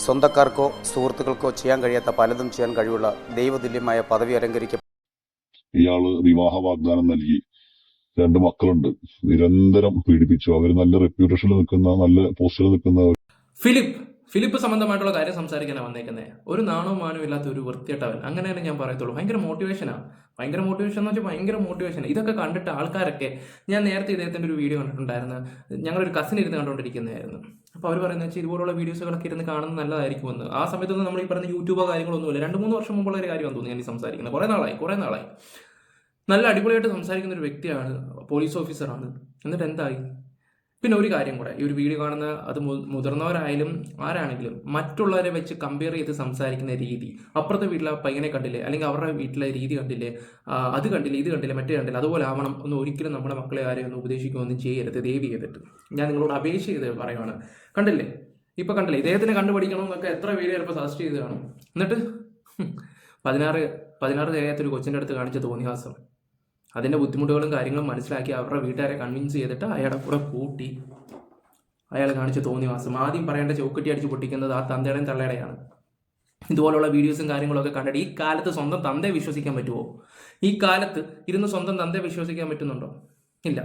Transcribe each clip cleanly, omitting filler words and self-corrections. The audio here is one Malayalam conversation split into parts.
സ്വന്തക്കാർക്കോ സുഹൃത്തുക്കൾക്കോ ചെയ്യാൻ കഴിയാത്ത പലതും ചെയ്യാൻ കഴിവുള്ള ദൈവതുല്യമായ പദവി അലങ്കരിക്കും. ഇയാള് വിവാഹ വാഗ്ദാനം നൽകി 2 മക്കളുണ്ട്, നിരന്തരം പീഡിപ്പിച്ചു. അവർ നല്ല റെപ്യൂട്ടേഷനിൽ നിൽക്കുന്ന, നല്ല പോസ്റ്റിൽ നിൽക്കുന്ന. ഫിലിപ്പ് സംബന്ധമായിട്ടുള്ള കാര്യം സംസാരിക്കാനാണ് വന്നേക്കുന്നത്. ഒരു നാണവും മാനവും ഇല്ലാത്ത ഒരു വൃത്തികെട്ടവൻ, അങ്ങനെയാണ് ഞാൻ പറയത്തുള്ളൂ. ഭയങ്കര മോട്ടിവേഷനാണ്. ഭയങ്കര മോട്ടിവേഷൻ എന്ന് വെച്ചാൽ ഭയങ്കര മോട്ടിവേഷൻ. ഇതൊക്കെ കണ്ടിട്ട് ആൾക്കാരൊക്കെ, ഞാൻ നേരത്തെ ഇദ്ദേഹത്തിൻ്റെ ഒരു വീഡിയോ കണ്ടിട്ടുണ്ടായിരുന്നു. ഞങ്ങളൊരു കസിൻ ഇരുന്ന് കണ്ടുകൊണ്ടിരിക്കുന്നതായിരുന്നു. അപ്പോൾ അവർ പറയുന്നത് വെച്ചാൽ ഇതുപോലുള്ള വീഡിയോസുകളൊക്കെ ഇരുന്ന് കാണുന്നത് നല്ലതായിരിക്കുമെന്ന്. ആ സമയത്തൊന്നും നമ്മൾ ഈ പറയുന്ന യൂട്യൂബോ കാര്യങ്ങളൊന്നുമില്ല. 2-3 വർഷം മുമ്പുള്ള ഒരു കാര്യമാണ് തോന്നുന്നു ഞാൻ ഈ സംസാരിക്കുന്നത്. കുറേ നാളായി. നല്ല അടിപൊളിയായിട്ട് സംസാരിക്കുന്ന ഒരു വ്യക്തിയാണ്, പോലീസ് ഓഫീസറാണ്. എന്നിട്ട് എന്തായി? പിന്നെ ഒരു കാര്യം കൂടെ, ഈ ഒരു വീഡിയോ കാണുന്ന അത് മുതിർന്നവരായാലും ആരാണെങ്കിലും മറ്റുള്ളവരെ വെച്ച് കമ്പയർ ചെയ്ത് സംസാരിക്കുന്ന രീതി, അപ്പുറത്തെ വീട്ടിലെ പയ്യനെ കണ്ടില്ലേ, അല്ലെങ്കിൽ അവരുടെ വീട്ടിലെ രീതി കണ്ടില്ലേ, അത് കണ്ടില്ലേ, ഇത് കണ്ടില്ലേ, മറ്റേ കണ്ടില്ലേ, അതുപോലെ ആവണം ഒന്നും ഒരിക്കലും നമ്മുടെ മക്കളെ ആരെയും ഒന്ന് ഉപദേശിക്കുകയൊന്നും ചെയ്യരുത്, ദയവ് ചെയ്തിട്ട്. ഞാൻ നിങ്ങളോട് അപേക്ഷ ചെയ്ത് പറയുവാണ്. കണ്ടില്ലേ, ഇപ്പം കണ്ടില്ലേ, ഇദ്ദേഹത്തിനെ കണ്ടുപിടിക്കണമെന്നൊക്കെ എത്ര വീഡിയോ ചിലപ്പോൾ സജസ്റ്റ് ചെയ്ത് കാണും. എന്നിട്ട് 16 തികയാത്തൊരു കൊച്ചിൻ്റെ അടുത്ത് കാണിച്ച തോന്നിവാസം, അതിൻ്റെ ബുദ്ധിമുട്ടുകളും കാര്യങ്ങളും മനസ്സിലാക്കി അവരുടെ വീട്ടുകാരെ കൺവിൻസ് ചെയ്തിട്ട് അയാളുടെ കൂടെ കൂട്ടി അയാൾ കാണിച്ച തോന്നിവാസം. ആദ്യം പറയേണ്ട ചൗക്കട്ടി അടിച്ച് പൊട്ടിക്കുന്നത് ആ തന്തയുടെയും തള്ളയുടെയാണ്. ഇതുപോലുള്ള വീഡിയോസും കാര്യങ്ങളൊക്കെ കണ്ടിട്ട് ഈ കാലത്ത് സ്വന്തം തന്തയെ വിശ്വസിക്കാൻ പറ്റുമോ? ഈ കാലത്ത് ഇരുന്ന് സ്വന്തം തന്തയെ വിശ്വസിക്കാൻ പറ്റുന്നുണ്ടോ? ഇല്ല,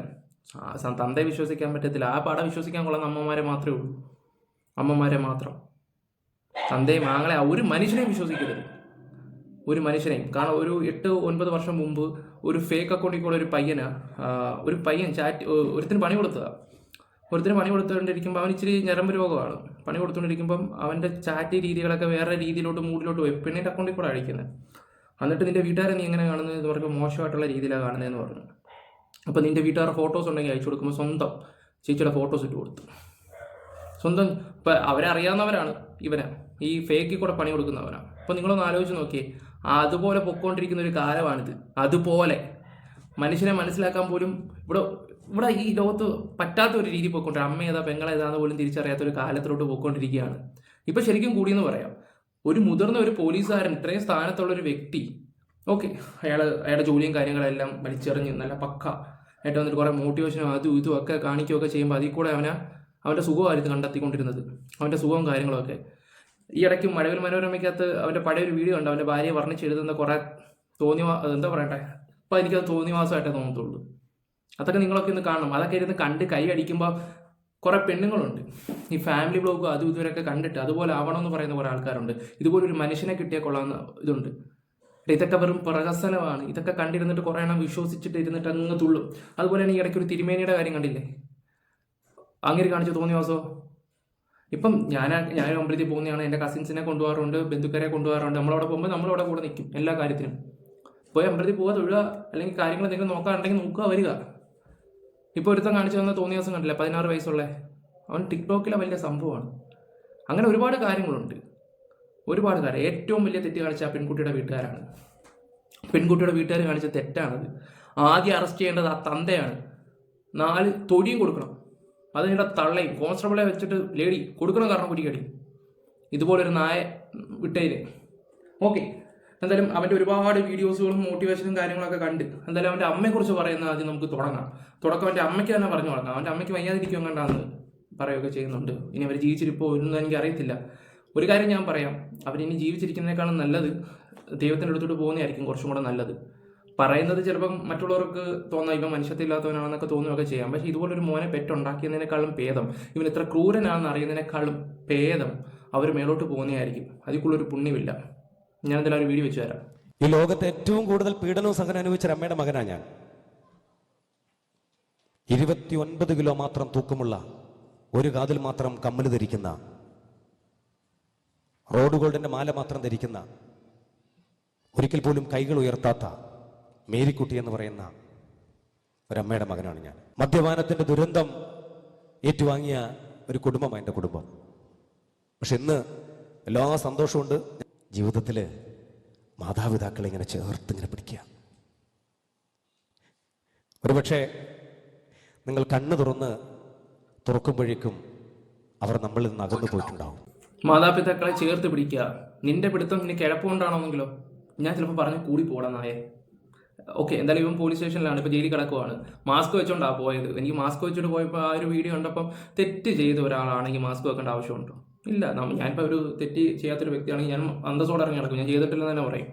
തന്തയെ വിശ്വസിക്കാൻ പറ്റത്തില്ല. ആ പാടെ വിശ്വസിക്കാൻ കൊള്ളുന്ന അമ്മമാരെ മാത്രമേ ഉള്ളൂ, അമ്മമാരെ മാത്രം. തന്തയും ആങ്ങളെ ഒരു മനുഷ്യനെയും വിശ്വസിക്കരുത്, ഒരു മനുഷ്യനെയും. കാരണം ഒരു 8-9 വർഷം മുമ്പ് ഒരു ഫേക്ക് അക്കൗണ്ടിൽ കൂടെ ഒരു പയ്യൻ ഒരുത്തിന് പണി കൊടുത്തുകൊണ്ടിരിക്കുമ്പോൾ അവൻ ഇച്ചിരി ഞരമ്പ് രോഗമാണ്. പണി കൊടുത്തുകൊണ്ടിരിക്കുമ്പം അവൻ്റെ ചാറ്റ് രീതികളൊക്കെ വേറെ രീതിയിലോട്ട് മൂഡിലോട്ട് പോയി. പെണ്ണിൻ്റെ അക്കൗണ്ടിൽ കൂടെ അഴിക്കുന്നത്. എന്നിട്ട് നിൻ്റെ വീട്ടുകാരെ നീ എങ്ങനെ കാണുന്നത് എന്ന് പറയുമ്പോൾ മോശമായിട്ടുള്ള രീതിയിലാണ് കാണുന്നതെന്ന് പറഞ്ഞു. അപ്പോൾ നിൻ്റെ വീട്ടുകാരുടെ ഫോട്ടോസ് ഉണ്ടെങ്കിൽ അയച്ചു കൊടുക്കുമ്പോൾ സ്വന്തം ചേച്ചിയുടെ ഫോട്ടോസ് ഇട്ട് കൊടുത്തു. സ്വന്തം ഇപ്പം അവരെ അറിയാവുന്നവരാണ് ഇവനെ, ഈ ഫേക്കിൽ കൂടെ പണി കൊടുക്കുന്നവരാണ്. അപ്പോൾ നിങ്ങളൊന്ന് ആലോചിച്ച് നോക്കിയേ, അതുപോലെ പൊക്കോണ്ടിരിക്കുന്ന ഒരു കാലമാണിത്. അതുപോലെ മനുഷ്യനെ മനസ്സിലാക്കാൻ പോലും ഇവിടെ ഈ ലോകത്ത് പറ്റാത്ത ഒരു രീതി പോയിക്കൊണ്ടിരിക്കുക. അമ്മ ഏതാ പെങ്ങളേതാന്ന് പോലും തിരിച്ചറിയാത്ത ഒരു കാലത്തിലോട്ട് പോയിക്കൊണ്ടിരിക്കുകയാണ്. ഇപ്പം ശരിക്കും കൂടിയെന്ന് പറയാം. ഒരു മുതിർന്ന ഒരു പോലീസുകാരൻ, ഇത്രയും സ്ഥാനത്തുള്ളൊരു വ്യക്തി, ഓക്കെ, അയാളുടെ ജോലിയും കാര്യങ്ങളെല്ലാം വലിച്ചെറിഞ്ഞ് നല്ല പക്ക ആയിട്ട് വന്നിട്ട് കുറേ മോട്ടിവേഷനും അതും ഇതും ഒക്കെ കാണിക്കുകയൊക്കെ ചെയ്യുമ്പോൾ അതിൽ കൂടെ അവൻ്റെ സുഖമായിരുന്നു കണ്ടെത്തിക്കൊണ്ടിരുന്നത്, അവൻ്റെ സുഖവും കാര്യങ്ങളൊക്കെ. ഈ ഇടയ്ക്ക് മഴവിൽ മനോരമയ്ക്കകത്ത് അവൻ്റെ പഴയൊരു വീഡിയോ ഉണ്ട്, അവൻ്റെ ഭാര്യയെ വർണ്ണിച്ചെഴുതുന്ന കുറേ എന്താ പറയട്ടെ, അപ്പോൾ എനിക്കത് തോന്നിവാസമായിട്ടേ തോന്നത്തുള്ളൂ. അതൊക്കെ നിങ്ങളൊക്കെ ഒന്ന് കാണണം. അതൊക്കെ ഇരുന്ന് കണ്ട് കൈ അടിക്കുമ്പോൾ കുറേ പെണ്ണുങ്ങളുണ്ട് ഈ ഫാമിലി ബ്ലോഗും അതും ഇതുവരെയൊക്കെ കണ്ടിട്ട് അതുപോലെ ആവണമെന്ന് പറയുന്ന കുറേ ആൾക്കാരുണ്ട്. ഇതുപോലെ ഒരു മനുഷ്യനെ കിട്ടിയാൽ കൊള്ളാവുന്ന ഇതുണ്ട്. ഇതൊക്കെ വെറും പ്രഹസനമാണ്. ഇതൊക്കെ കണ്ടിരുന്നിട്ട് കുറേ എണ്ണം വിശ്വസിച്ചിട്ട് ഇരുന്നിട്ട് അങ്ങ് തുള്ളും. അതുപോലെ തന്നെ ഈ ഇടയ്ക്ക് ഒരു തിരുമേനിയുടെ കാര്യം കണ്ടില്ലേ, അങ്ങനെ കാണിച്ച തോന്നിവാസോ. ഇപ്പം ഞാൻ അമ്പലത്തിൽ പോകുന്നതാണ്, എൻ്റെ കസിൻസിനെ കൊണ്ടുപോകാറുണ്ട്, ബന്ധുക്കാരെ കൊണ്ടുപോകാറുണ്ട്. നമ്മളവിടെ പോകുമ്പോൾ നമ്മളവിടെ കൂടെ നിൽക്കും എല്ലാ കാര്യത്തിനും. പോയി അമ്പലത്തിൽ പോവുക, തൊഴുക, അല്ലെങ്കിൽ കാര്യങ്ങൾ എന്തെങ്കിലും നോക്കാറുണ്ടെങ്കിൽ നോക്കുക, വരിക. ഇപ്പോൾ ഒരുത്തം കാണിച്ചു തന്ന തോന്നിവാസം കണ്ടില്ല, 16 വയസ്സുള്ള അവൻ ടിക്ടോക്കിലെ വലിയ സംഭവമാണ്. അങ്ങനെ ഒരുപാട് കാര്യങ്ങളുണ്ട്, ഒരുപാട് കാര്യം. ഏറ്റവും വലിയ തെറ്റ് കാണിച്ച ആ പെൺകുട്ടിയുടെ വീട്ടുകാരാണ്. പെൺകുട്ടിയുടെ വീട്ടുകാർ കാണിച്ച തെറ്റാണത്. ആദ്യം അറസ്റ്റ് ചെയ്യേണ്ടത് ആ തന്തയാണ്. 4 തൊഴിയും കൊടുക്കണം. അതിനിടെ തള്ളയും കോൺസ്റ്റബിളെ വെച്ചിട്ട് ലേഡി കൊടുക്കണം, കാരണം കുടിക്കടി ഇതുപോലൊരു നായ വിട്ടയില്. ഓക്കെ, എന്തായാലും അവൻ്റെ ഒരുപാട് വീഡിയോസുകളും മോട്ടിവേഷനും കാര്യങ്ങളൊക്കെ കണ്ട് എന്തായാലും അവൻ്റെ അമ്മയെക്കുറിച്ച് പറയുന്ന ആദ്യം നമുക്ക് തുടക്കം അവൻ്റെ അമ്മയ്ക്ക് തന്നെ പറഞ്ഞു തുടങ്ങാം. അവൻ്റെ അമ്മയ്ക്ക് വയ്യാതിരിക്കും കണ്ടാന്ന് പറയുകയൊക്കെ ചെയ്യുന്നുണ്ട്. ഇനി അവർ ജീവിച്ചിരിപ്പോ ഒന്നും എനിക്ക് അറിയത്തില്ല. ഒരു കാര്യം ഞാൻ പറയാം, അവരിനി ജീവിച്ചിരിക്കുന്നതിനേക്കാളും നല്ലത് ദൈവത്തിൻ്റെ അടുത്തോട്ട് പോകുന്നതായിരിക്കും കുറച്ചും കൂടെ നല്ലത്. പറയുന്നത് ചിലപ്പം മറ്റുള്ളവർക്ക് തോന്നാം ഇവൻ മനുഷ്യത്തില്ലാത്തവനാണെന്നൊക്കെ തോന്നുകയൊക്കെ ചെയ്യാം. പക്ഷേ ഇതുപോലൊരു മോനെ പെറ്റുണ്ടാക്കിയതിനേക്കാളും ഭേദം, ഇവൻ ഇത്ര ക്രൂരനാണെന്ന് അറിയുന്നതിനേക്കാളും ഭേദം അവർ മേലോട്ട് പോകുന്നതായിരിക്കും. അതിക്കുള്ളൊരു പുണ്യമില്ല. ഞാൻ എന്തായാലും ഒരു വീഡിയോ വെച്ച് തരാം. ഈ ലോകത്ത് ഏറ്റവും കൂടുതൽ പീഡനവും സഹനം അനുഭവിച്ച അമ്മയുടെ മകനാണ് ഞാൻ. 29 കിലോ മാത്രം തൂക്കമുള്ള, ഒരു കാതിൽ മാത്രം കമ്മല് ധരിക്കുന്ന, റോഡ് ഗോൾഡിന്റെ മാല മാത്രം ധരിക്കുന്ന, ഒരിക്കൽ പോലും കൈകൾ ഉയർത്താത്ത മേരിക്കുട്ടി എന്ന് പറയുന്ന ഒരമ്മയുടെ മകനാണ് ഞാൻ. മദ്യപാനത്തിന്റെ ദുരന്തം ഏറ്റുവാങ്ങിയ ഒരു കുടുംബമാണ് എൻ്റെ കുടുംബം. പക്ഷെ ഇന്ന് എല്ലാ സന്തോഷമുണ്ട്. ജീവിതത്തിൽ മാതാപിതാക്കളെ ഇങ്ങനെ ഇങ്ങനെ പിടിക്കുക. ഒരുപക്ഷെ നിങ്ങൾ കണ്ണ് തുറക്കുമ്പോഴേക്കും അവർ നമ്മളിൽ നിന്ന് അകന്നു പോയിട്ടുണ്ടാവും. മാതാപിതാക്കളെ ചേർത്ത് പിടിക്കുക. നിന്റെ പിടുത്തം നിന്നെ കിഴപ്പുകൊണ്ടാണെന്നെങ്കിലോ ഞാൻ ചിലപ്പോൾ പറഞ്ഞ് കൂടി പോടാ നായെ. ഓക്കെ, എന്തായാലും ഇവൻ പോലീസ് സ്റ്റേഷനിലാണ്, ഇപ്പോൾ ജയിലിൽ കിടക്കുവാണ്. മാസ്ക് വെച്ചോണ്ടാണ് പോയത്. എനിക്ക് മാസ്ക് വെച്ചിട്ട് പോയപ്പോൾ ആ ഒരു വീഡിയോ കണ്ടപ്പം തെറ്റ് ചെയ്ത ഒരാളാണെങ്കിൽ മാസ്ക് വെക്കേണ്ട ആവശ്യമുണ്ടോ? ഇല്ല. ഞാനിപ്പോൾ ഒരു തെറ്റ് ചെയ്യാത്തൊരു വ്യക്തിയാണെങ്കിൽ ഞാൻ അന്തസ്സോടെ ഇറങ്ങി നടക്കും. ഞാൻ ചെയ്തിട്ടില്ലെന്ന് തന്നെ പറയും.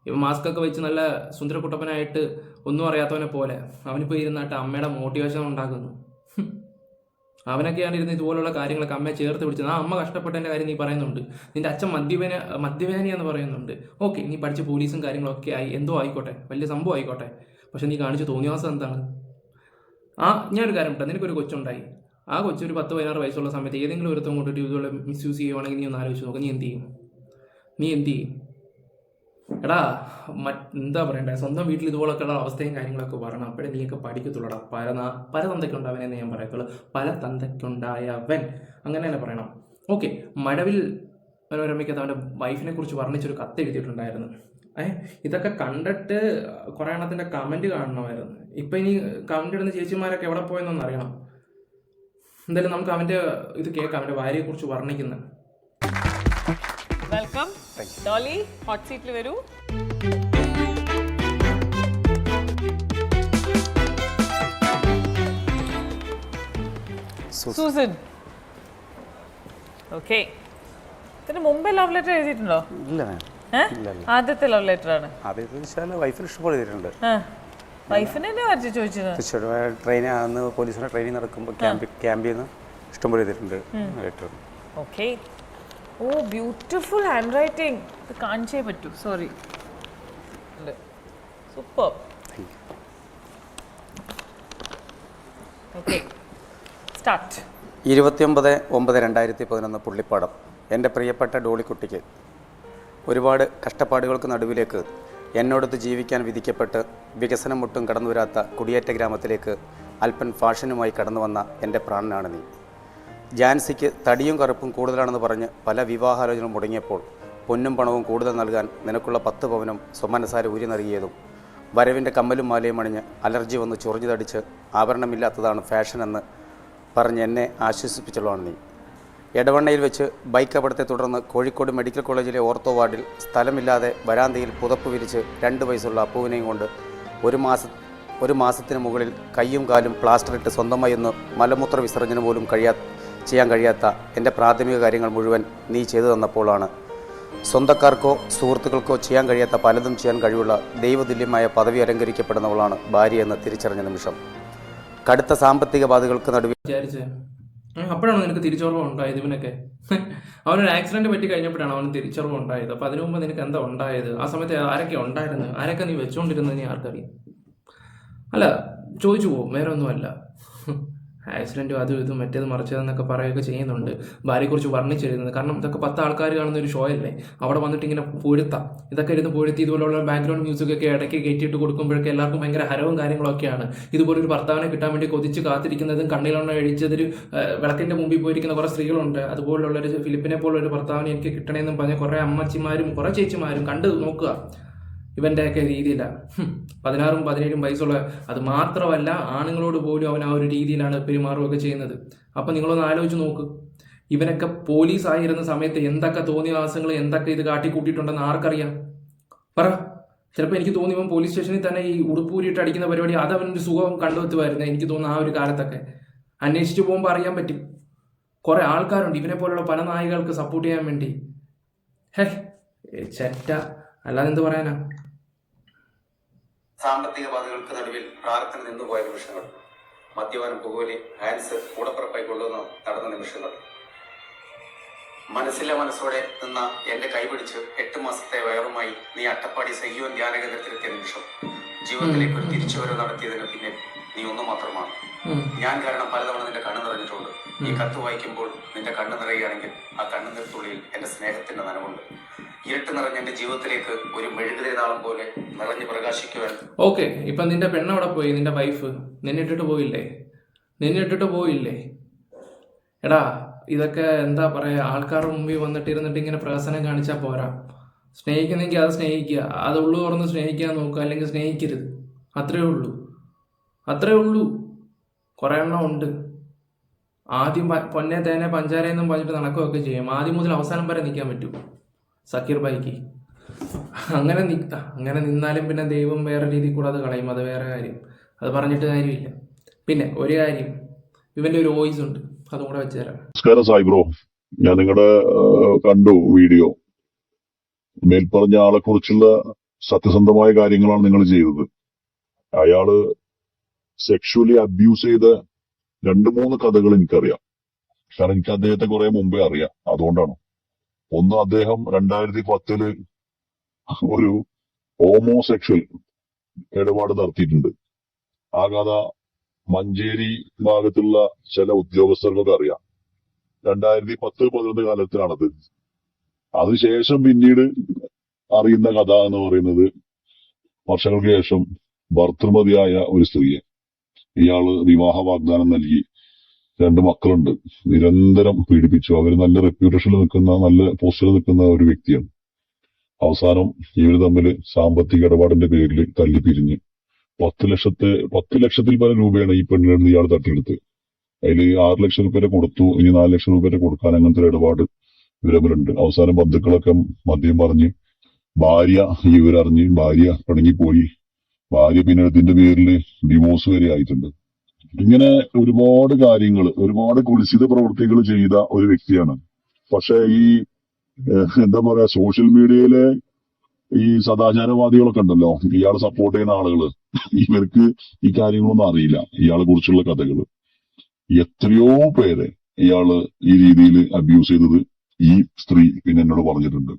ഇപ്പം മാസ്ക് ഒക്കെ വെച്ച് നല്ല സുന്ദരക്കുട്ടപ്പനായിട്ട് ഒന്നും അറിയാത്തവനെ പോലെ അവനിപ്പോൾ ഇരുന്നിട്ട് അമ്മയുടെ മോട്ടിവേഷൻ ഉണ്ടാക്കുന്നു. അവനൊക്കെയാണ് ഇരുന്ന് ഇതുപോലുള്ള കാര്യങ്ങളൊക്കെ അമ്മയെ ചേർത്ത് പിടിച്ചത്. ആ അമ്മ കഷ്ടപ്പെട്ടതിൻ്റെ കാര്യം നീ പറയുന്നുണ്ട്. നിന്റെ അച്ഛൻ മദ്യപാനിയാന്ന് പറയുന്നുണ്ട്. ഓക്കെ, നീ പഠിച്ച് പോലീസും കാര്യങ്ങളൊക്കെ ആയി, എന്തോ ആയിക്കോട്ടെ, വലിയ സംഭവം ആയിക്കോട്ടെ. പക്ഷെ നീ കാണിച്ച തോന്നിവാസം എന്താണ്? ഞാനൊരു കാര്യം വിട്ടാ, നിനക്കൊരു കൊച്ചുണ്ടായി. ആ കൊച്ചു ഒരു 10-16 വയസ്സുള്ള സമയത്ത് ഏതെങ്കിലും ഒരുത്തം കൊണ്ടിട്ട് ഇതുപോലെ മിസ്യൂസ് ചെയ്യുവാണെങ്കിൽ നീ ഒന്ന് ആലോചിച്ച് നോക്കാം. നീ എന്ത് ചെയ്യും? എടാ, എന്താ പറയണ്ടേ, സ്വന്തം വീട്ടിൽ ഇതുപോലൊക്കെയുള്ള അവസ്ഥയും കാര്യങ്ങളൊക്കെ പറയണം. അപ്പോഴേ നീയൊക്കെ പഠിക്കത്തുള്ളൂടാ. പല തന്തയ്ക്കുണ്ടാവനെന്ന് ഞാൻ പറയത്തുള്ളൂ. പല തന്തയ്ക്കുണ്ടായവൻ അങ്ങനെ തന്നെ പറയണം. ഓക്കെ, മഴവിൽ മനോരമയ്ക്കകത്ത് അവൻ്റെ വൈഫിനെ കുറിച്ച് വർണ്ണിച്ചൊരു കത്ത് എഴുതിയിട്ടുണ്ടായിരുന്നു. ഇതൊക്കെ കണ്ടിട്ട് കുറേ എണ്ണത്തിൻ്റെ കമൻറ്റ് കാണണമായിരുന്നു. ഇപ്പം ഇനി കമൻറ്റ് ഇടുന്ന ചേച്ചിമാരൊക്കെ എവിടെ പോയെന്നൊന്ന് അറിയണം. എന്തായാലും നമുക്ക് അവൻ്റെ ഇത് കേൾക്കാം, അവൻ്റെ ഭാര്യയെക്കുറിച്ച് വർണ്ണിക്കുന്നത്. വെൽക്കം ഡോളി, ഹോട്ട് സീറ്റിൽ വരൂ. Susan, okay. ഇതിന് മുമ്പേ ലവ് ലെറ്റർ എഴുതിയിട്ടുണ്ടോ? ഇല്ല, ആദ്യത്തെ ലവ് ലെറ്റർ ആണ്. ആദ്യത്തെ വൈഫിന് ഇഷ്ടംപോലെ ചെയ്തിട്ടുണ്ട്. വൈഫിനെ ചോദിച്ചത് ട്രെയിനിൽ പോലീസിന്റെ ട്രെയിനിങ് നടക്കുമ്പോൾ ക്യാമ്പിൽ നിന്ന് ഇഷ്ടംപോലെ ചെയ്തിട്ടുണ്ട് ലെറ്റർ. ഓക്കെ. ഓ, ബ്യൂട്ടിഫുൾ ഹാൻഡ് റൈറ്റിംഗ്. ഇത് കാണിച്ചേ പറ്റൂ. Sorry. Super. Okay, start. 29/9/2011 Pullippadam. എൻ്റെ പ്രിയപ്പെട്ട ഡോളിക്കുട്ടിക്ക്, ഒരുപാട് കഷ്ടപ്പാടുകൾക്ക് നടുവിലേക്ക് എന്നോടൊത്ത് ജീവിക്കാൻ വിധിക്കപ്പെട്ട് വികസനം ഒട്ടും കടന്നു വരാത്ത കുടിയേറ്റ ഗ്രാമത്തിലേക്ക് അല്പൻ ഫാഷനുമായി കടന്നു വന്ന എൻ്റെ പ്രാണനാണ് നീ. ജാൻസിക്ക് തടിയും കറുപ്പും കൂടുതലാണെന്ന് പറഞ്ഞ് പല വിവാഹാലോചന മുടങ്ങിയപ്പോൾ പൊന്നും പണവും കൂടുതൽ നൽകാൻ നിനക്കുള്ള 10 പവനും സ്വമനസാര ഊരി നൽകിയതും വരവിൻ്റെ കമ്മലും മാലയും അണിഞ്ഞ് അലർജി വന്ന് ചൊറിഞ്ഞു തടിച്ച് ആഭരണമില്ലാത്തതാണ് ഫാഷനെന്ന് പറഞ്ഞ് എന്നെ ആശ്വസിപ്പിച്ചുള്ളതാണ് നീ. എടവണ്ണയിൽ വെച്ച് ബൈക്ക് അപകടത്തെ തുടർന്ന് കോഴിക്കോട് മെഡിക്കൽ കോളേജിലെ ഓർത്തോ വാർഡിൽ സ്ഥലമില്ലാതെ വരാന്തയിൽ പുതപ്പ് വിരിച്ച് 2 വയസ്സുള്ള അപ്പുവിനെയും കൊണ്ട് ഒരു മാസത്തിന് മുകളിൽ കയ്യും കാലും പ്ലാസ്റ്റർ ഇട്ട് സ്വന്തമായി ഒന്ന് മലമൂത്ര വിസർജനം പോലും ചെയ്യാൻ കഴിയാത്ത എൻ്റെ പ്രാഥമിക കാര്യങ്ങൾ മുഴുവൻ നീ ചെയ്തു തന്നപ്പോഴാണ് സ്വന്തക്കാർക്കോ സുഹൃത്തുക്കൾക്കോ ചെയ്യാൻ കഴിയാത്ത പലതും ചെയ്യാൻ കഴിവുള്ള ദൈവതുല്യമായ പദവി അലങ്കരിക്കപ്പെടുന്നവളാണ് ഭാര്യ എന്ന് തിരിച്ചറിഞ്ഞ നിമിഷം. കടുത്ത സാമ്പത്തിക ബാധകൾക്ക് നടുവിൽ വിചാരിച്ചേ അപ്പോഴാണ് നിനക്ക് തിരിച്ചറിവ് ഉണ്ടായത്. ഇവനൊക്കെ അവനൊരു ആക്സിഡന്റ് പറ്റി കഴിഞ്ഞപ്പോഴാണ് അവന് തിരിച്ചറിവ് ഉണ്ടായത്. അപ്പോൾ അതിനു മുമ്പ് നിനക്ക് എന്താ ഉണ്ടായത്? ആ സമയത്ത് ആരൊക്കെ ഉണ്ടായിരുന്നു? ആരൊക്കെ നീ വെച്ചുകൊണ്ടിരുന്നത് നീ ആർക്കറിയാം? അല്ല, ചോദിച്ചു പോവും, വേറെ ഒന്നുമല്ല. ആക്സിഡൻറ്റും അതും ഇതും മറ്റേത് മറിച്ചതെന്നൊക്കെ പറയുകയൊക്കെ ചെയ്യുന്നുണ്ട്. ഭാര്യയെക്കുറിച്ച് വർണ്ണിച്ചിരുന്നത്. കാരണം ഇതൊക്കെ 10 ആൾക്കാർ കാണുന്ന ഒരു ഷോ അല്ലേ, അവിടെ വന്നിട്ട് ഇങ്ങനെ പൊഴുത്താം. ഇതൊക്കെ ഇരുന്ന് പൊഴുത്തി ഇതുപോലുള്ള ബാക്ക്ഗ്രൗണ്ട് മ്യൂസിക്കൊക്കെ ഇടയ്ക്ക് കയറ്റിയിട്ട് കൊടുക്കുമ്പോഴൊക്കെ എല്ലാവർക്കും ഭയങ്കര ഹരവും കാര്യങ്ങളൊക്കെയാണ്. ഇതുപോലൊരു ഭർത്താവിനെ കിട്ടാൻ വേണ്ടി കൊതിച്ച് കാത്തിരിക്കുന്നതും കണ്ണിലെണ്ണ കഴിച്ചതൊരു വിളക്കിൻ്റെ മുമ്പിൽ പോയിരിക്കുന്ന കുറേ സ്ത്രീകളുണ്ട്. അതുപോലുള്ളൊരു ഫിലിപ്പിനെ പോലുള്ളൊരു ഭർത്താവിനെ എനിക്ക് കിട്ടണമെന്നും പറഞ്ഞ് കുറേ അമ്മച്ചിമാരും കുറേ ചേച്ചിമാരും കണ്ട് നോക്കുക ഇവൻ്റെയൊക്കെ രീതിയിലാണ്. 16ഉം 17ഉം വയസ്സുള്ള, അത് മാത്രമല്ല ആണുങ്ങളോട് പോലും അവൻ ആ ഒരു രീതിയിലാണ് പെരുമാറുകയൊക്കെ ചെയ്യുന്നത്. അപ്പം നിങ്ങളൊന്ന് ആലോചിച്ച് നോക്ക്, ഇവനൊക്കെ പോലീസായിരുന്ന സമയത്ത് എന്തൊക്കെ തോന്നിവാസങ്ങൾ എന്തൊക്കെ ഇത് കാട്ടിക്കൂട്ടിയിട്ടുണ്ടെന്ന് ആർക്കറിയാം? പറ. ചിലപ്പോൾ എനിക്ക് തോന്നി ഇവൻ പോലീസ് സ്റ്റേഷനിൽ തന്നെ ഈ ഉടുപ്പൂരിയിട്ട് അടിക്കുന്ന പരിപാടി അത് അവനൊരു സുഖം കണ്ടെത്തുമായിരുന്നു. എനിക്ക് തോന്നുന്നു ആ ഒരു കാലത്തൊക്കെ അന്വേഷിച്ച് പോകുമ്പോൾ അറിയാൻ പറ്റും. കുറേ ആൾക്കാരുണ്ട് ഇവനെ പോലുള്ള പല നായികൾക്ക് സപ്പോർട്ട് ചെയ്യാൻ വേണ്ടി. ചെറ്റ, അല്ലാതെ എന്ത് പറയാനാ? സാമ്പത്തിക ബാധകൾക്ക് നടുവിൽ പ്രാർത്ഥന നിന്നുപോയ നിമിഷങ്ങൾ, മദ്യപാനം, പുകവലി, ഹാൻസ് കൂടപ്പിറപ്പായി കൊണ്ടുവന്ന് നടന്ന നിമിഷങ്ങൾ, മനസ്സിലെ മനസ്സോടെ നിന്ന എന്റെ കൈപിടിച്ച് 8 മാസത്തെ വയറുമായി നീ അട്ടപ്പാടി സഹീവൻ ധ്യാന കേന്ദ്രത്തിലെത്തിയ നിമിഷം, ജീവിതത്തിലേക്ക് ഒരു തിരിച്ചുവരവ് നടത്തിയതിന് പിന്നെ നീ ഒന്നു മാത്രമാണ്. ഞാൻ കാരണം പലതവണ നിന്റെ കണ്ണ് നിറഞ്ഞിട്ടുണ്ട്. ഈ കത്ത് വായിക്കുമ്പോൾ നിന്റെ കണ്ണ് നിറയുകയാണെങ്കിൽ ആ കണ്ണുനീർ തുള്ളിയിൽ എന്റെ സ്നേഹത്തിന്റെ നനവുണ്ട്. ഇരുട്ട് നിറഞ്ഞ എന്റെ ജീവിതത്തിലേക്ക് ഒരു മെഴുകുതിരി നാളം പോലെ നിറഞ്ഞു പ്രകാശിക്കുവാൻ. ഓക്കെ, ഇപ്പം നിന്റെ പെണ്ണവിടെ പോയി, നിന്റെ വൈഫ് നിന്നെ ഇട്ടിട്ട് പോയില്ലേ? എടാ, ഇതൊക്കെ എന്താ പറയുക, ആൾക്കാരുടെ മുമ്പിൽ വന്നിട്ട് ഇങ്ങനെ പ്രഹസനം കാണിച്ചാൽ പോരാ. സ്നേഹിക്കുന്നെങ്കിൽ അത് സ്നേഹിക്കുക, അത് ഉള്ളു തുറന്ന് സ്നേഹിക്കാൻ നോക്കുക, അല്ലെങ്കിൽ സ്നേഹിക്കരുത്. അത്രേ ഉള്ളൂ. കുറേ എണ്ണം ഉണ്ട്. ആദ്യം പൊന്നെ തേനെ പഞ്ചാരയെന്നും പറഞ്ഞിട്ട് നടക്കുകയൊക്കെ ചെയ്യും. ആദ്യം മുതൽ അവസാനം വരെ നിൽക്കാൻ പറ്റും സക്കീർ ബായിക്ക്. അങ്ങനെ നിന്നാലും പിന്നെ ദൈവം വേറെ രീതിയിൽ കൂടെ അത് കളയും. അത് വേറെ കാര്യം, അത് പറഞ്ഞിട്ട് കാര്യമില്ല. പിന്നെ ഒരു കാര്യം, ഇവൻ്റെ ഒരു വോയിസ് ഉണ്ട്, അതും കൂടെ വെച്ചുതരാം. നമസ്കാരം സായി ബ്രോ. ഞാൻ നിങ്ങളുടെ കണ്ടു വീഡിയോ. മേൽപ്പറഞ്ഞ ആളെ കുറിച്ചുള്ള സത്യസന്ധമായ കാര്യങ്ങളാണ് നിങ്ങൾ ചെയ്തത്. അയാള് സെക്ഷുവലി അബ്യൂസ് ചെയ്ത 2-3 കഥകൾ എനിക്കറിയാം. കാരണം എനിക്ക് അദ്ദേഹത്തെ കുറെ മുമ്പേ അറിയാം. അതുകൊണ്ടാണ്. ഒന്ന്, അദ്ദേഹം 2010 ഒരു ഹോമോസെക്ഷൽ ഇടപാട് നടത്തിയിട്ടുണ്ട്. ആ കഥ മഞ്ചേരി ഭാഗത്തുള്ള ചില ഉദ്യോഗസ്ഥർക്കൊക്കെ അറിയാം. 2010-11 കാലത്തിലാണത്. അതിനുശേഷം പിന്നീട് അറിയുന്ന കഥ എന്ന് പറയുന്നത് വർഷങ്ങൾക്ക് ശേഷം ഭർത്തൃമതിയായ ഒരു സ്ത്രീയെ ഇയാള് വിവാഹ വാഗ്ദാനം നൽകി 2 മക്കളുണ്ട്, നിരന്തരം പീഡിപ്പിച്ചു. അവർ നല്ല റെപ്യൂട്ടേഷനിൽ നിൽക്കുന്ന, നല്ല പോസ്റ്റിൽ നിൽക്കുന്ന ഒരു വ്യക്തിയാണ്. അവസാനം ഇവർ തമ്മിൽ സാമ്പത്തിക ഇടപാടിന്റെ പേരിൽ തല്ലിപ്പിരിഞ്ഞ് 10 ലക്ഷത്തിൽ പല രൂപയാണ് ഈ പെണ്ണിൽ നിന്ന് ഇയാൾ തട്ടിയെടുത്ത്. അതിൽ 6 ലക്ഷം രൂപ കൊടുത്തു. ഇനി 4 ലക്ഷം രൂപ കൊടുക്കാൻ അങ്ങനത്തെ ഒരു ഇടപാട് ഇവരവരുണ്ട്. അവസാനം ബന്ധുക്കളൊക്കെ മദ്യം പറഞ്ഞ് ഭാര്യ ഇവരറിഞ്ഞ് ഭാര്യ പിണങ്ങിപ്പോയി. ഭാര്യ പിന്നെ ഇതിന്റെ പേരിൽ ഡിവോഴ്സ് വരെ ആയിട്ടുണ്ട്. ഇങ്ങനെ ഒരുപാട് കാര്യങ്ങൾ, ഒരുപാട് കുൽസിത പ്രവൃത്തികൾ ചെയ്ത ഒരു വ്യക്തിയാണ്. പക്ഷെ ഈ എന്താ പറയാ, സോഷ്യൽ മീഡിയയിലെ ഈ സദാചാരവാദികളൊക്കെ ഉണ്ടല്ലോ, ഇയാളെ സപ്പോർട്ട് ചെയ്യുന്ന ആളുകള്, ഇവർക്ക് ഈ കാര്യങ്ങളൊന്നും അറിയില്ല. ഇയാളെ കുറിച്ചുള്ള കഥകൾ എത്രയോ പേരെ ഇയാള് ഈ രീതിയിൽ അബ്യൂസ് ചെയ്തത് ഈ സ്ത്രീ പിന്നെ എന്നോട് പറഞ്ഞിട്ടുണ്ട്.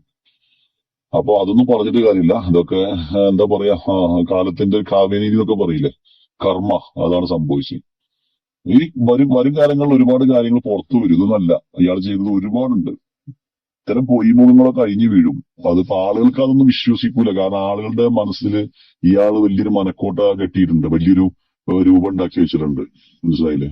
അപ്പൊ അതൊന്നും പറഞ്ഞിട്ട് കാര്യമില്ല. ഇതൊക്കെ എന്താ പറയാ, കാലത്തിന്റെ കാവ്യനീതി എന്നൊക്കെ പറയില്ലേ, കർമ്മ, അതാണ് സംഭവിച്ചത്. ഈ വരും കാലങ്ങളിൽ ഒരുപാട് കാര്യങ്ങൾ പുറത്തു വരും. ഇതൊന്നല്ല, ഇയാൾ ചെയ്തത് ഒരുപാടുണ്ട്. ഇത്തരം പൊയ്മുഖങ്ങളൊക്കെ അഴിഞ്ഞു വീഴും. അതിപ്പോ ആളുകൾക്ക് അതൊന്നും വിശ്വസിക്കൂല. കാരണം ആളുകളുടെ മനസ്സിൽ ഇയാൾ വലിയൊരു മനക്കോട്ട കെട്ടിയിട്ടുണ്ട്, വലിയൊരു രൂപം ഉണ്ടാക്കി വെച്ചിട്ടുണ്ട്. മനസ്സിലായില്ലേ?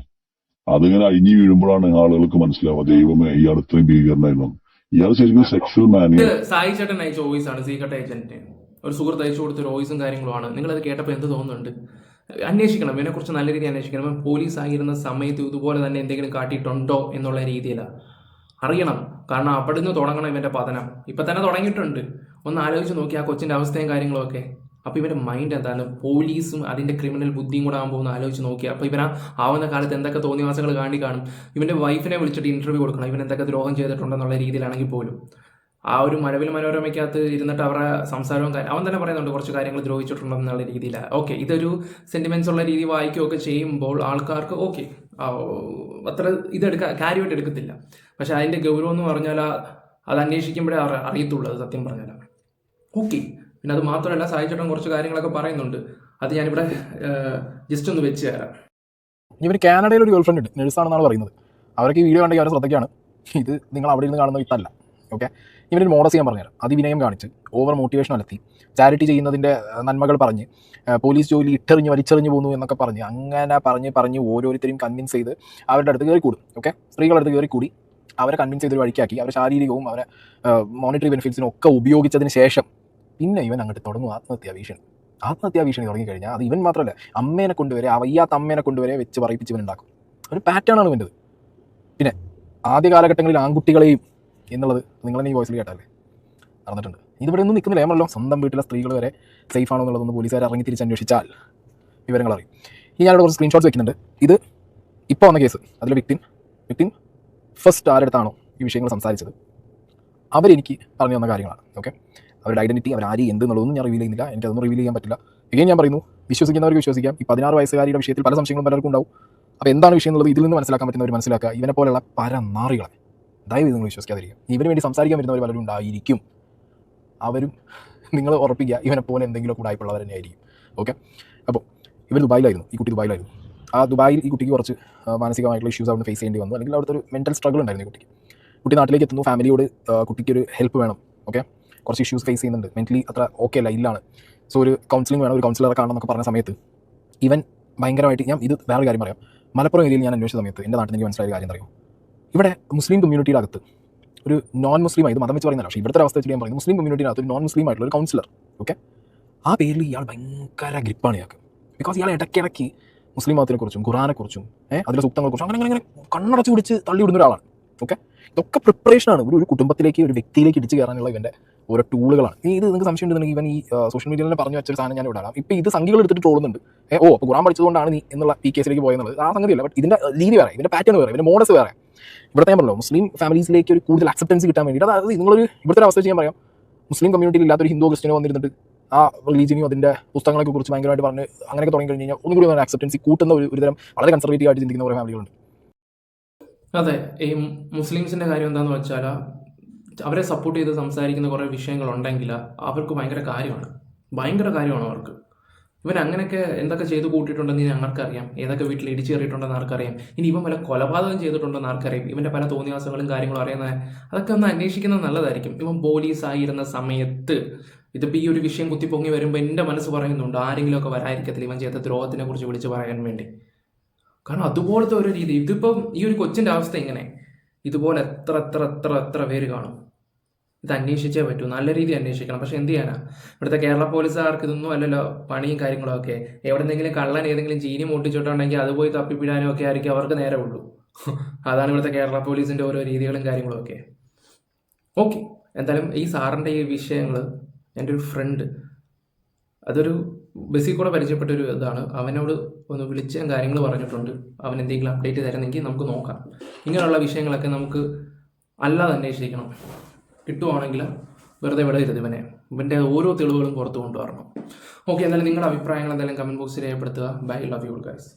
അതിങ്ങനെ അഴിഞ്ഞു വീഴുമ്പോഴാണ് ആളുകൾക്ക് മനസ്സിലാവുക, ദൈവമേ ഇയാൾ ഇത്രയും ഭീകരനായിരുന്നു. ഇയാൾ ശരിക്കും സെക്ഷൽ മാനിയ. സായി ചേട്ടൻ അയച്ച വോയിസ് ആണ്, സീക്രട്ട് ഏജന്റിന് ഒരു സുഹൃത്ത് അയച്ചു കൊടുത്ത ഒരു വോയിസും കാര്യങ്ങളുമാണ്. നിങ്ങളത് കേട്ടപ്പോൾ എന്ത് തോന്നുന്നുണ്ട്? അന്വേഷിക്കണം, ഇതിനെക്കുറിച്ച് നല്ല രീതിയിൽ അന്വേഷിക്കണം. പോലീസ് ആയിരുന്ന സമയത്ത് ഇതുപോലെ തന്നെ എന്തെങ്കിലും കാട്ടിയിട്ടുണ്ടോ എന്നുള്ള രീതിയിലാണ് അറിയണം. കാരണം അവിടെ നിന്ന് തുടങ്ങണം ഇവന്റെ പതനം. ഇപ്പൊ തന്നെ തുടങ്ങിയിട്ടുണ്ട്. ഒന്ന് ആലോചിച്ച് നോക്കി ആ കൊച്ചിന്റെ അവസ്ഥയും കാര്യങ്ങളും ഒക്കെ. അപ്പൊ ഇവന്റെ മൈൻഡ് എന്താണ്? പോലീസും അതിന്റെ ക്രിമിനൽ ബുദ്ധിയും കൂടെ ആകുമ്പോൾ ഒന്ന് ആലോചിച്ച് നോക്കിയാൽ അപ്പൊ ഇവനാ ആവുന്ന കാലത്ത് എന്തൊക്കെ തോന്നിവാസങ്ങൾ കാണും. ഇവന്റെ വൈഫിനെ വിളിച്ചിട്ട് ഇന്റർവ്യൂ കൊടുക്കണം, ഇവൻ എന്തൊക്കെ ദ്രോഹം ചെയ്തിട്ടുണ്ടെന്നുള്ള രീതിയിലാണെങ്കിൽ പോലും. ആ ഒരു മഴവിൽ മനോരമയ്ക്കകത്ത് ഇരുന്നിട്ട് അവരുടെ സംസാരവും അവൻ തന്നെ പറയുന്നുണ്ട് കുറച്ച് കാര്യങ്ങൾ ദ്രോഹിച്ചിട്ടുണ്ടെന്നുള്ള രീതിയിലാണ്. ഓക്കെ, ഇതൊരു സെന്റിമെന്റ്സ് ഉള്ള രീതി വായിക്കുകയൊക്കെ ചെയ്യുമ്പോൾ ആൾക്കാർക്ക് ഓക്കെ അത്ര കാര്യമായിട്ട് എടുക്കത്തില്ല. പക്ഷെ അതിന്റെ ഗൗരവം എന്ന് പറഞ്ഞാൽ അത് അന്വേഷിക്കുമ്പോഴേ അറിയത്തുള്ളൂ, അത് സത്യം പറഞ്ഞാൽ. ഓക്കെ, പിന്നെ അത് മാത്രമല്ല സായി ചേട്ടൻ കുറച്ച് കാര്യങ്ങളൊക്കെ പറയുന്നുണ്ട്. അത് ഞാനിവിടെ ജസ്റ്റ് ഒന്ന് വെച്ച് തരാം. ഇവന് കാനഡയിൽ ഒരു ഗേൾ ഫ്രണ്ട് ഉണ്ട്, നഴ്സാണെന്നാണ് പറയുന്നത്. അവർക്ക് ഈ വീഡിയോ കണ്ടെങ്കിൽ അവരെ ശ്രദ്ധയ്ക്കാണ്. ഇത് നിങ്ങൾ അവിടെ ഇരുന്ന് കാണുന്ന ഇതല്ല. ഓക്കെ, ഇവനൊരു മോഡസ് ചെയ്യാൻ പറഞ്ഞുതരാം. അതിവിനയം കാണിച്ച് ഓവർ മോട്ടിവേഷൻ നടത്തി ചാരിറ്റി ചെയ്യുന്നതിൻ്റെ നന്മകൾ പറഞ്ഞ് പോലീസ് ജോലി ഇട്ടെറിഞ്ഞ് വലിച്ചെറിഞ്ഞ് പോകുന്നു എന്നൊക്കെ പറഞ്ഞ് അങ്ങനെ പറഞ്ഞ് ഓരോരുത്തരെയും കൺവിൻസ് ചെയ്ത് അവരുടെ അടുത്ത് കയറി കൂടും. ഓക്കെ, സ്ത്രീകളുടെ അടുത്ത് കയറി കൂടി അവരെ കൺവിൻസ് ചെയ്തൊരു വഴിക്കാക്കി അവരെ ശാരീരികവും അവരെ മോണിറ്ററി ബെനിഫിറ്റ്സിനും ഒക്കെ ഉപയോഗിച്ചതിന് ശേഷം പിന്നെ ഇവൻ അങ്ങോട്ട് തുടങ്ങും ആത്മഹത്യാ ഭീഷണി തുടങ്ങിക്കഴിഞ്ഞാൽ അത് ഇവൻ മാത്രമല്ല, അമ്മേനെ കൊണ്ടുവരെ, വയ്യാത്ത അമ്മേനെ കൊണ്ടുവരെ വെച്ച് പറയിപ്പിച്ച് ഇവൻ ഉണ്ടാക്കും. ഒരു പാറ്റേൺ ആണ് ഇവൻ്റെത്. പിന്നെ ആദ്യ കാലഘട്ടങ്ങളിൽ ആൺകുട്ടികളെയും എന്നുള്ളത് നിങ്ങളെന്നെ ഈ വോയിസിൽ കേട്ടാലേ നടന്നിട്ടുണ്ട്. ഇതിവിടെ ഒന്നും നിൽക്കുന്നില്ല. നമ്മളല്ലോ സ്വന്തം വീട്ടിലെ സ്ത്രീകൾ വരെ സേഫ് ആണോ എന്നുള്ളതൊന്ന് പോലീസുകാർ ഇറങ്ങി തിരിച്ചന്വേഷിച്ചാൽ വിവരങ്ങൾ അറിയും. ഇനി ഞാനിവിടെ കുറച്ച് സ്ക്രീൻഷോട്ട്സ് വെക്കുന്നുണ്ട്. ഇത് ഇപ്പോൾ വന്ന കേസ്. അതിൽ വിക്ടിം ഫസ്റ്റ് ആരെടുത്താണോ ഈ വിഷയങ്ങൾ സംസാരിച്ചത് അവരെനിക്ക് പറഞ്ഞു തന്ന കാര്യങ്ങളാണ്. ഓക്കെ, അവരുടെ ഐഡന്റിറ്റി, അവരാരി എന്തെന്നുള്ളതൊന്നും ഞാൻ റിവീൽ ചെയ്യുന്നില്ല. എനിക്കതൊന്നും റിവീൽ ചെയ്യാൻ പറ്റില്ല. ഇങ്ങനെ ഞാൻ പറയുന്നു, വിശ്വസിക്കുന്നവർക്ക് വിശ്വസിക്കാം. ഈ 16 വയസ്സുകാരിയുടെ വിഷയത്തിൽ പല സംശയങ്ങളും പലർക്കും ഉണ്ടാവും. അപ്പോൾ എന്താണ് വിഷയം എന്നുള്ളത് ഇതിൽ നിന്ന് മനസ്സിലാക്കാൻ പറ്റുന്നവർ മനസ്സിലാക്കുക. ഇവനെ പോലെയുള്ള പരനാറികളെ ദയവ് നിങ്ങൾ വിശ്വസിക്കാതിരിക്കും. ഇവന് വേണ്ടി സംസാരിക്കാൻ വരുന്നവർ പലരും ഉണ്ടായിരിക്കും. അവരും നിങ്ങൾ ഉറപ്പിക്കുക ഇവനെ പോലെ എന്തെങ്കിലും കൂടെ ആയിട്ടുള്ളവർ തന്നെ ആയിരിക്കും. ഓക്കെ, അപ്പോൾ ഇവർ ദുബായിലായിരുന്നു. ഈ കുട്ടി ദുബായിലായിരുന്നു. ആ ദുബായിൽ ഈ കുട്ടിക്ക് കുറച്ച് മാനസികമായിട്ടുള്ള ഇഷ്യൂസ് അവിടെ ഫേസ് ചെയ്യേണ്ടി വന്നു. അല്ലെങ്കിൽ അവിടുത്തെ ഒരു മെൻ്റൽ സ്ട്രഗിൾ ഉണ്ടായിരുന്നു ഈ കുട്ടിക്ക്. കുട്ടി നാട്ടിലേക്ക് എത്തുന്നു, ഫാമിലിയോട് കുട്ടിക്കൊരു ഹെൽപ്പ് വേണം. ഓക്കെ, കുറച്ച് ഇഷ്യൂസ് ഫേസ് ചെയ്യുന്നുണ്ട്, മെൻ്റലി അത്ര ഓക്കെ അല്ല, ഇല്ലാണ്. സോ ഒരു കൗൺസിലിംഗ് വേണം, ഒരു കൗൺസിലറെ കാണണം എന്നൊക്കെ പറഞ്ഞ സമയത്ത് ഇവൻ ഭയങ്കരമായിട്ട്, ഞാൻ ഇത് വേറൊരു കാര്യം പറയാം, മലപ്പുറം ഏരിയയിൽ ഞാൻ അന്വേഷിച്ച സമയത്ത് എൻ്റെ നാട്ടിൽ എനിക്ക് മനസ്സിലായ കാര്യം അറിയാം. ഇവിടെ മുസ്ലിം കമ്മ്യൂണിറ്റിയുടെ അകത്ത് ഒരു നോൺ മുസ്ലിം ആയത് മതം വെച്ച് പറയുന്നില്ല, പക്ഷേ ഇവിടുത്തെ അവസ്ഥ വെച്ച് ഞാൻ പറയുന്നത് മുസ്ലിം കമ്മ്യൂണിറ്റിനകത്ത് ഒരു നോൺ മുസ്ലിം ആയിട്ടുള്ള ഒരു കൗൺസിലർ. ഓക്കെ, ആ പേരിൽ ഇയാൾ ഭയങ്കര ഗ്രിപ്പാണ് ഇയാൾക്ക്. ബിക്കോസ് ഇയാൾ ഇടയ്ക്കിടയ്ക്ക് മുസ്ലിം മതത്തിനെക്കുറിച്ചും ഖുറാനെക്കുറിച്ചും അതിലെ സൂക്തങ്ങളെക്കുറിച്ചും അങ്ങനെ കണ്ണടച്ച് പിടിച്ച് തള്ളി വിടുന്ന ഒരാളാണ്. ഓക്കെ, ഇതൊക്കെ പ്രിപ്പറേഷനാണ്. ഒരു കുടുംബത്തിലേക്ക്, ഒരു വ്യക്തിയിലേക്ക് ഇടിച്ചു കയറാനുള്ള ഇവൻ്റെ ഓരോ ടൂളുകളാണ്. ഇത് നിങ്ങൾക്ക് സംശയം ഉണ്ടെന്നുണ്ടെങ്കിൽ ഇവൻ ഈ സോഷ്യൽ മീഡിയയിൽ തന്നെ പറഞ്ഞു വെച്ചൊരു സാധനം ഞാൻ വിടാം. ഇപ്പോൾ ഇത് സംഖ്യകൾ എടുത്തിട്ട് ട്രോളുന്നുണ്ട്. അപ്പോൾ ഖുറാൻ പഠിച്ചതുകൊണ്ടാണ് നീ എന്നുള്ള ഈ കേസിലേക്ക് പോയെന്നുള്ളത് ആ സംഗതിയല്ല. ബട്ട് ഇതിൻ്റെ രീതി വേറെ, ഇതിൻ്റെ പാറ്റേൺ വേറെ, ഇതിൻ്റെ മോഡസ് വേറെ. ഇവിടുത്തെ ഞാൻ പറഞ്ഞല്ലോ, മുസ്ലിം ഫാമിലീസിലേക്ക് ഒരു കൂടുതൽ അക്സെപ്റ്റൻസ് കിട്ടാൻ വേണ്ടിയിട്ട്, അതായത് നിങ്ങളൊരു ഇവിടുത്തെ അവസ്ഥ ചെയ്യാൻ പറയാം, മുസ്ലിം കമ്മ്യൂണിറ്റിയിൽ ഇല്ലാത്തൊരു ഹിന്ദു ക്രിസ്ത്യനോ വന്നിരുന്നിട്ട് ആ റിലീജിയനെയും അതിൻ്റെ പുസ്തകങ്ങളെ കുറിച്ച് ഭയങ്കരമായിട്ട് പറഞ്ഞ് അങ്ങനെയൊക്കെ തുടങ്ങി കഴിഞ്ഞാൽ ഒന്നും കൂടി ഒരു അക്സെപ്റ്റൻസി കൂട്ടുന്ന ഒരുതരം വളരെ കൺസർവേറ്റീവ് ആയിട്ട് ചിന്തിക്കുന്ന കുറേ ഫാമിലികളുണ്ട്. അതെ, ഈ മുസ്ലിംസിൻ്റെ കാര്യം എന്താണെന്ന് വെച്ചാൽ അവരെ സപ്പോർട്ട് ചെയ്ത് സംസാരിക്കുന്ന കുറേ വിഷയങ്ങളുണ്ടെങ്കിൽ അവർക്ക് ഭയങ്കര കാര്യമാണ് അവർക്ക്. ഇവൻ അങ്ങനെയൊക്കെ എന്തൊക്കെ ചെയ്ത് കൂട്ടിയിട്ടുണ്ടെന്ന് ഞങ്ങൾക്കറിയാം. ഏതൊക്കെ വീട്ടിൽ ഇടിച്ചു കയറിയിട്ടുണ്ടെന്ന് ആർക്കറിയാം. ഇനി ഇവൻ പല കൊലപാതകം ചെയ്തിട്ടുണ്ടെന്ന് ആർക്കറിയാം. ഇവൻ്റെ പല തോന്നിവാസങ്ങളും കാര്യങ്ങളും അറിയുന്നത് അതൊക്കെ ഒന്ന് അന്വേഷിക്കുന്നത് നല്ലതായിരിക്കും. ഇവൻ പോലീസായിരുന്ന സമയത്ത് ഇതിപ്പോൾ ഈ ഒരു വിഷയം കുത്തിപ്പൊങ്ങി വരുമ്പോൾ എൻ്റെ മനസ്സ് പറയുന്നുണ്ട് ആരെങ്കിലുമൊക്കെ വരാതിരിക്കത്തില്ല ഇവൻ ചെയ്ത ദ്രോഹത്തിനെ കുറിച്ച് വിളിച്ച് പറയാൻ വേണ്ടി. കാരണം അതുപോലത്തെ ഒരു രീതി, ഇതിപ്പം ഈ ഒരു കൊച്ചിൻ്റെ അവസ്ഥ ഇങ്ങനെ, ഇതുപോലെ എത്ര പേര് കാണും. ഇത് അന്വേഷിച്ചേ പറ്റൂ, നല്ല രീതി അന്വേഷിക്കണം. പക്ഷെ എന്ത് ചെയ്യാനാ, ഇവിടുത്തെ കേരള പോലീസുകാർക്ക് ഇതൊന്നും അല്ലല്ലോ പണിയും കാര്യങ്ങളും ഒക്കെ. എവിടെന്നെങ്കിലും കള്ളൻ ഏതെങ്കിലും ചീനി മൂട്ടിച്ചിട്ടുണ്ടെങ്കിൽ അത് പോയി തപ്പിപ്പിടാനും ഒക്കെ ആയിരിക്കും അവർക്ക് നേരെ ഉള്ളൂ. അതാണ് ഇവിടുത്തെ കേരള പോലീസിൻ്റെ ഓരോ രീതികളും കാര്യങ്ങളും ഒക്കെ. ഓക്കെ, എന്തായാലും ഈ സാറിൻ്റെ ഈ വിഷയങ്ങൾ എൻ്റെ ഒരു ഫ്രണ്ട്, അതൊരു ബസ്സിൽ കൂടെ പരിചയപ്പെട്ട ഒരു ഇതാണ്, അവനോട് ഒന്ന് വിളിച്ച കാര്യങ്ങൾ പറഞ്ഞിട്ടുണ്ട്. അവൻ എന്തെങ്കിലും അപ്ഡേറ്റ് തരുന്നെങ്കിൽ നമുക്ക് നോക്കാം. ഇങ്ങനെയുള്ള വിഷയങ്ങളൊക്കെ നമുക്ക് അല്ലാതെ അന്വേഷിക്കണം. കിട്ടുവാണെങ്കിൽ വെറുതെ വിടരുത് ഇവൻ്റെ ഓരോ തെളിവുകളും പുറത്തു കൊണ്ടുവരണം. ഓക്കെ, എന്തായാലും നിങ്ങളുടെ അഭിപ്രായങ്ങൾ എന്തായാലും കമൻറ്റ് ബോക്സിൽ രേഖപ്പെടുത്തുക. Bye, love you guys.